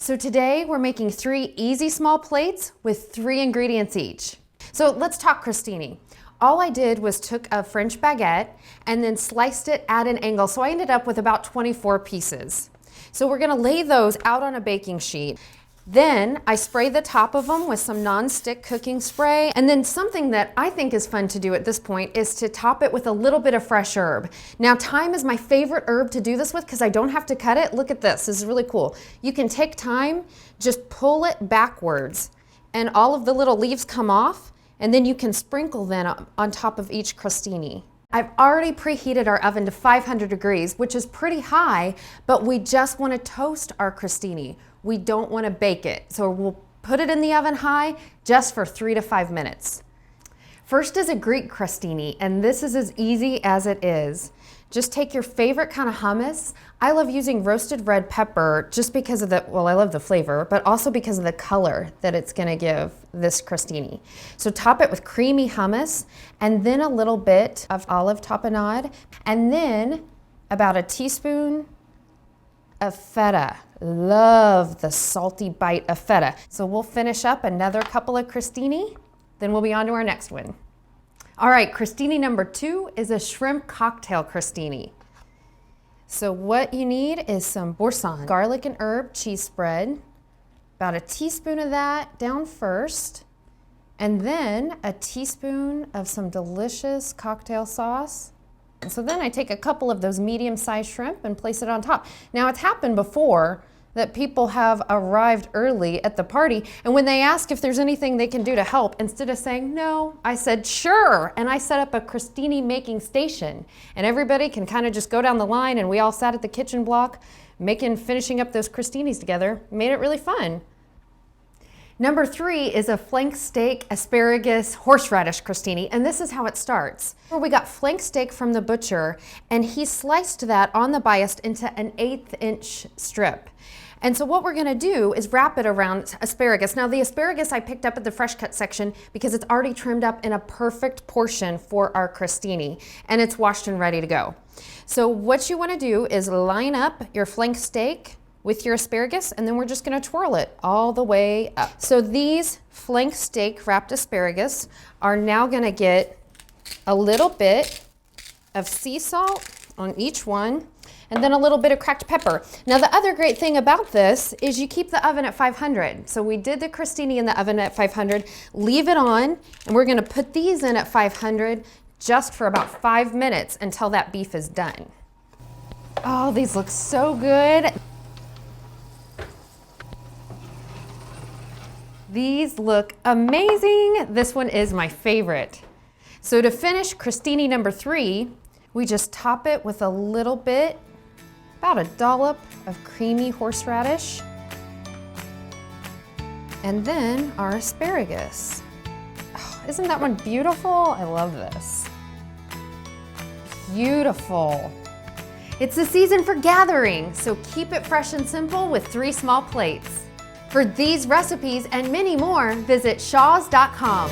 So today we're making 3 easy small plates with 3 ingredients each. So let's talk crostini. All I did was took a French baguette and then sliced it at an angle. So I ended up with about 24 pieces. So we're gonna lay those out on a baking sheet. Then I spray the top of them with some non-stick cooking spray. And then something that I think is fun to do at this point is to top it with a little bit of fresh herb. Now, thyme is my favorite herb to do this with because I don't have to cut it. Look at this, this is really cool. You can take thyme, just pull it backwards and all of the little leaves come off, and then you can sprinkle them on top of each crostini. I've already preheated our oven to 500 degrees, which is pretty high, but we just want to toast our crostini. We don't want to bake it. So we'll put it in the oven high just for 3 to 5 minutes. First is a Greek crostini, and this is as easy as it is. Just take your favorite kind of hummus. I love using roasted red pepper just because of the, well, I love the flavor, but also because of the color that it's gonna give this crostini. So top it with creamy hummus, and then a little bit of olive tapenade, and then about a teaspoon of feta. Love the salty bite of feta. So we'll finish up another couple of crostini, then we'll be on to our next one. All right, crostini number 2 is a shrimp cocktail crostini. So what you need is some boursin, garlic and herb cheese spread, about a teaspoon of that down first, and then a teaspoon of some delicious cocktail sauce. So then I take a couple of those medium-sized shrimp and place it on top. Now, it's happened before that people have arrived early at the party, and when they ask if there's anything they can do to help, instead of saying no, I said sure, and I set up a crostini making station, and everybody can kind of just go down the line, and we all sat at the kitchen block finishing up those crostinis together. Made it really fun. Number 3 is a flank steak, asparagus, horseradish crostini, and this is how it starts. We got flank steak from the butcher, and he sliced that on the bias into an 1/8 inch strip. And so what we're gonna do is wrap it around asparagus. Now the asparagus I picked up at the fresh cut section because it's already trimmed up in a perfect portion for our crostini, and it's washed and ready to go. So what you wanna do is line up your flank steak with your asparagus, and then we're just gonna twirl it all the way up. So these flank steak wrapped asparagus are now gonna get a little bit of sea salt on each one, and then a little bit of cracked pepper. Now the other great thing about this is you keep the oven at 500. So we did the crostini in the oven at 500, leave it on, and we're gonna put these in at 500 just for about 5 minutes until that beef is done. Oh, these look so good. These look amazing. This one is my favorite. So to finish crostini number 3, we just top it with a little bit, about a dollop of creamy horseradish, and then our asparagus. Oh, isn't that one beautiful? I love this. Beautiful. It's the season for gathering, so keep it fresh and simple with 3 small plates. For these recipes and many more, visit shaws.com.